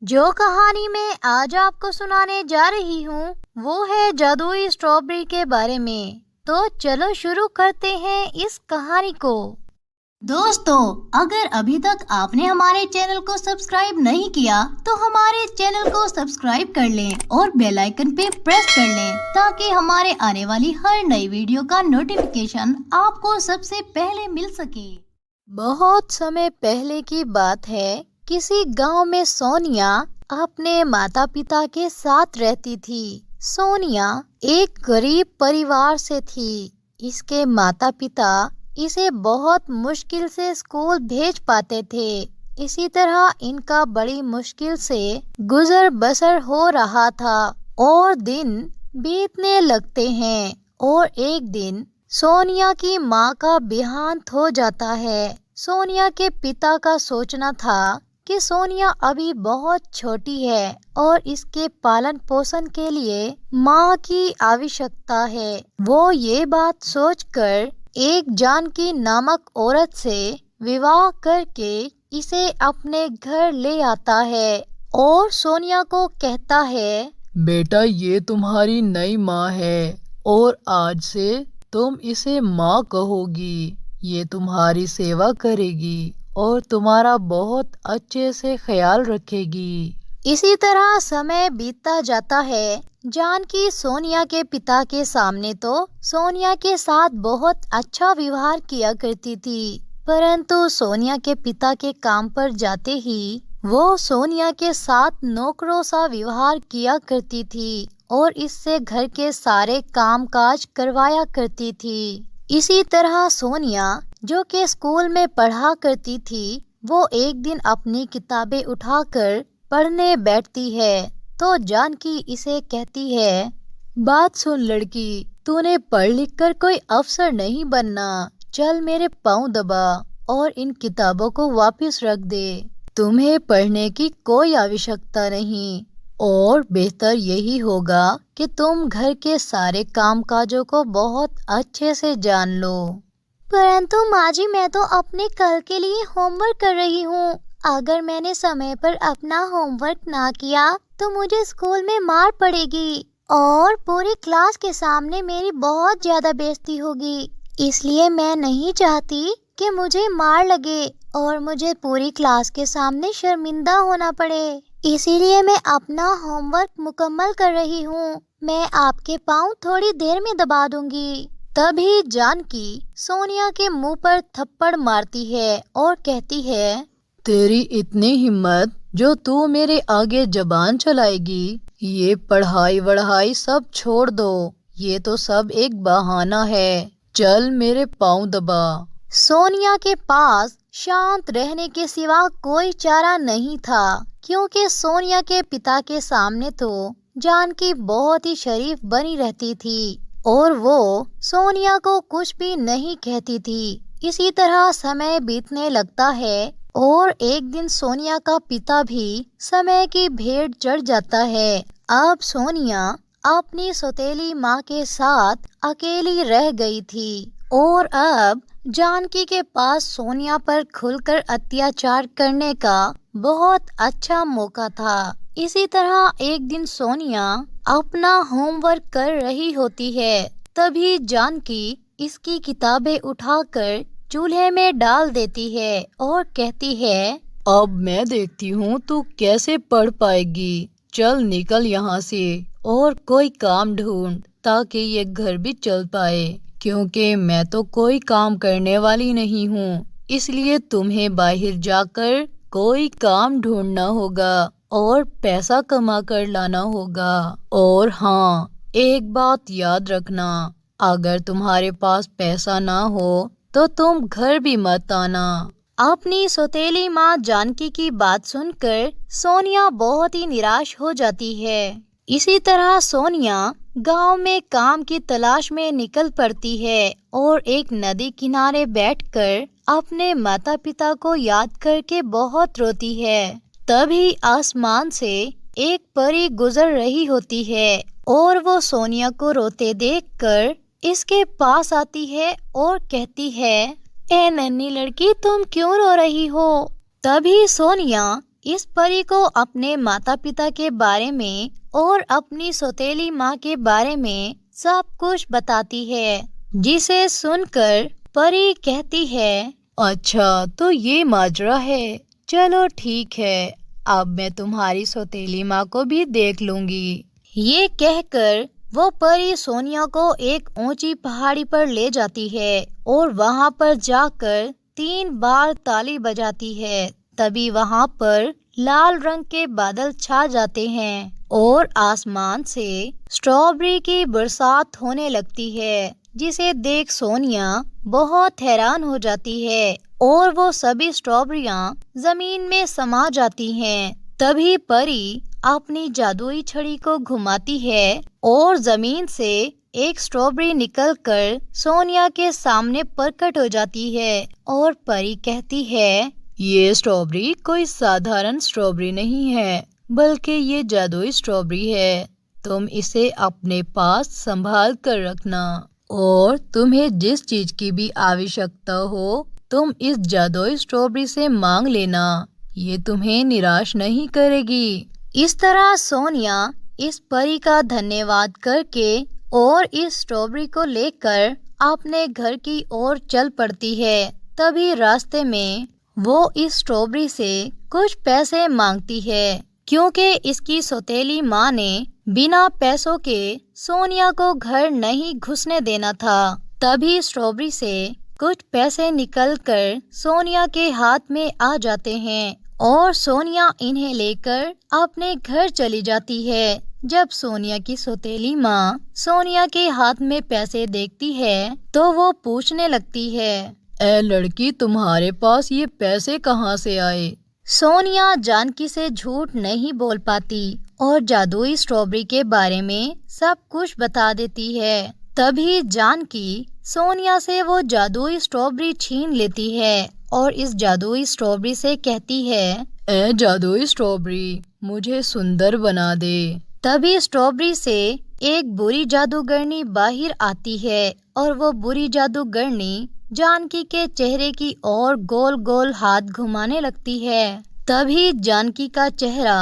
जो कहानी मैं आज आपको सुनाने जा रही हूँ वो है जादुई स्ट्रॉबेरी के बारे में। तो चलो शुरू करते हैं इस कहानी को। दोस्तों, अगर अभी तक आपने हमारे चैनल को सब्सक्राइब नहीं किया तो हमारे चैनल को सब्सक्राइब कर लें और बेल आइकन पे प्रेस कर लें ताकि हमारे आने वाली हर नई वीडियो का नोटिफिकेशन आपको सबसे पहले मिल सके। बहुत समय पहले की बात है। किसी गांव में सोनिया अपने माता पिता के साथ रहती थी। सोनिया एक गरीब परिवार से थी। इसके माता पिता इसे बहुत मुश्किल से स्कूल भेज पाते थे। इसी तरह इनका बड़ी मुश्किल से गुजर बसर हो रहा था और दिन बीतने लगते हैं। और एक दिन सोनिया की माँ का देहांत हो जाता है। सोनिया के पिता का सोचना था कि सोनिया अभी बहुत छोटी है और इसके पालन पोषण के लिए माँ की आवश्यकता है। वो ये बात सोचकर एक जानकी नामक औरत से विवाह करके इसे अपने घर ले आता है और सोनिया को कहता है, बेटा, ये तुम्हारी नई माँ है और आज से तुम इसे माँ कहोगी। ये तुम्हारी सेवा करेगी और तुम्हारा बहुत अच्छे से ख्याल रखेगी। इसी तरह समय बीतता जाता है। जानकी सोनिया के पिता के सामने तो सोनिया के साथ बहुत अच्छा व्यवहार किया करती थी, परंतु सोनिया के पिता के काम पर जाते ही वो सोनिया के साथ नौकरों सा व्यवहार किया करती थी और इससे घर के सारे कामकाज करवाया करती थी। इसी तरह सोनिया जो कि स्कूल में पढ़ा करती थी, वो एक दिन अपनी किताबें उठाकर पढ़ने बैठती है तो जानकी इसे कहती है, बात सुन लड़की, तूने पढ़ लिख कर कोई अफसर नहीं बनना। चल मेरे पाँव दबा और इन किताबों को वापस रख दे। तुम्हें पढ़ने की कोई आवश्यकता नहीं और बेहतर यही होगा कि तुम घर के सारे कामकाजों को बहुत अच्छे से जान लो। परंतु माँ जी, मैं तो अपने कल के लिए होमवर्क कर रही हूँ। अगर मैंने समय पर अपना होमवर्क ना किया तो मुझे स्कूल में मार पड़ेगी और पूरी क्लास के सामने मेरी बहुत ज्यादा बेइज्जती होगी। इसलिए मैं नहीं चाहती कि मुझे मार लगे और मुझे पूरी क्लास के सामने शर्मिंदा होना पड़े। इसीलिए मैं अपना होमवर्क मुकम्मल कर रही हूँ। मैं आपके पाँव थोड़ी देर में दबा दूंगी। तभी जानकी सोनिया के मुंह पर थप्पड़ मारती है और कहती है, तेरी इतनी हिम्मत जो तू मेरे आगे जबान चलाएगी। ये पढ़ाई वढ़ाई सब छोड़ दो, ये तो सब एक बहाना है। चल मेरे पाँव दबा। सोनिया के पास शांत रहने के सिवा कोई चारा नहीं था, क्योंकि सोनिया के पिता के सामने तो जानकी बहुत ही शरीफ बनी रहती थी और वो सोनिया को कुछ भी नहीं कहती थी। इसी तरह समय बीतने लगता है और एक दिन सोनिया का पिता भी समय की भेंट चढ़ जाता है। अब सोनिया अपनी सौतेली माँ के साथ अकेली रह गई थी और अब जानकी के पास सोनिया पर खुलकर अत्याचार करने का बहुत अच्छा मौका था। इसी तरह एक दिन सोनिया अपना होमवर्क कर रही होती है, तभी जानकी इसकी किताबें उठाकर चूल्हे में डाल देती है और कहती है, अब मैं देखती हूँ तू कैसे पढ़ पाएगी। चल निकल यहाँ से और कोई काम ढूंढ ताकि ये घर भी चल पाए, क्योंकि मैं तो कोई काम करने वाली नहीं हूँ। इसलिए तुम्हें बाहर जाकर कोई काम ढूंढना होगा और पैसा कमा कर लाना होगा। और हाँ, एक बात याद रखना, अगर तुम्हारे पास पैसा ना हो तो तुम घर भी मत आना। अपनी सौतेली माँ जानकी की बात सुनकर सोनिया बहुत ही निराश हो जाती है। इसी तरह सोनिया गांव में काम की तलाश में निकल पड़ती है और एक नदी किनारे बैठकर अपने माता पिता को याद करके बहुत रोती है। तभी आसमान से एक परी गुजर रही होती है और वो सोनिया को रोते देखकर इसके पास आती है और कहती है, ए नन्ही लड़की, तुम क्यों रो रही हो? तभी सोनिया इस परी को अपने माता पिता के बारे में और अपनी सौतेली माँ के बारे में सब कुछ बताती है, जिसे सुनकर परी कहती है, अच्छा तो ये माजरा है, चलो ठीक है, अब मैं तुम्हारी सौतेली माँ को भी देख लूंगी। ये कहकर वो परी सोनिया को एक ऊंची पहाड़ी पर ले जाती है और वहाँ पर जाकर 3 बार ताली बजाती है। तभी वहाँ पर लाल रंग के बादल छा जाते हैं और आसमान से स्ट्रॉबेरी की बरसात होने लगती है, जिसे देख सोनिया बहुत हैरान हो जाती है और वो सभी स्ट्रॉबेरियां जमीन में समा जाती हैं। तभी परी अपनी जादुई छड़ी को घुमाती है और जमीन से एक स्ट्रॉबेरी निकलकर सोनिया के सामने प्रकट हो जाती है और परी कहती है, ये स्ट्रॉबेरी कोई साधारण स्ट्रॉबेरी नहीं है, बल्कि ये जादुई स्ट्रॉबेरी है। तुम इसे अपने पास संभाल कर रखना और तुम्हें जिस चीज की भी आवश्यकता हो तुम इस जादुई स्ट्रॉबेरी से मांग लेना, ये तुम्हें निराश नहीं करेगी। इस तरह सोनिया इस परी का धन्यवाद करके और इस स्ट्रॉबेरी को लेकर अपने घर की ओर चल पड़ती है। तभी रास्ते में वो इस स्ट्रॉबेरी से कुछ पैसे मांगती है, क्योंकि इसकी सौतेली माँ ने बिना पैसों के सोनिया को घर नहीं घुसने देना था। तभी स्ट्रॉबेरी से कुछ पैसे निकलकर सोनिया के हाथ में आ जाते हैं और सोनिया इन्हें लेकर अपने घर चली जाती है। जब सोनिया की सौतेली माँ सोनिया के हाथ में पैसे देखती है तो वो पूछने लगती है, ए लड़की, तुम्हारे पास ये पैसे कहाँ से आए? सोनिया जानकी से झूठ नहीं बोल पाती और जादुई स्ट्रॉबेरी के बारे में सब कुछ बता देती है। तभी जानकी सोनिया से वो जादुई स्ट्रॉबेरी छीन लेती है और इस जादुई स्ट्रॉबेरी से कहती है, ए जादुई स्ट्रॉबेरी, मुझे सुंदर बना दे। तभी स्ट्रॉबेरी से एक बुरी जादूगरनी बाहर आती है और वो बुरी जादूगरनी जानकी के चेहरे की ओर गोल गोल हाथ घुमाने लगती है। तभी जानकी का चेहरा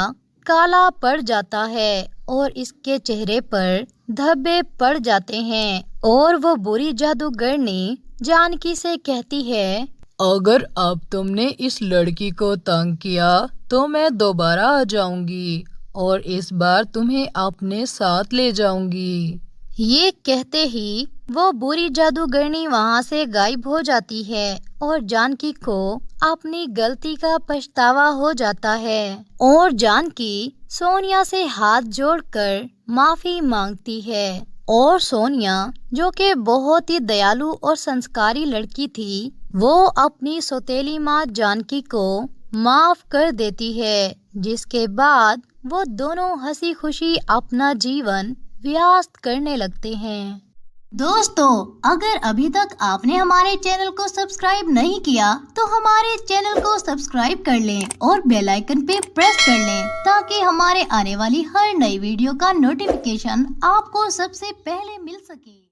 काला पड़ जाता है और इसके चेहरे पर धब्बे पड़ जाते हैं और वो बुरी जादूगरनी जानकी से कहती है, अगर अब तुमने इस लड़की को तंग किया तो मैं दोबारा आ जाऊंगी और इस बार तुम्हें अपने साथ ले जाऊंगी। ये कहते ही वो बुरी जादूगरनी वहाँ से गायब हो जाती है और जानकी को अपनी गलती का पछतावा हो जाता है और जानकी सोनिया से हाथ जोड़कर माफी मांगती है और सोनिया, जो कि बहुत ही दयालु और संस्कारी लड़की थी, वो अपनी सौतेली माँ जानकी को माफ कर देती है, जिसके बाद वो दोनों हंसी खुशी अपना जीवन व्यस्त करने लगते हैं। दोस्तों, अगर अभी तक आपने हमारे चैनल को सब्सक्राइब नहीं किया तो हमारे चैनल को सब्सक्राइब कर लें और बेल आइकन पे प्रेस कर लें ताकि हमारे आने वाली हर नई वीडियो का नोटिफिकेशन आपको सबसे पहले मिल सके।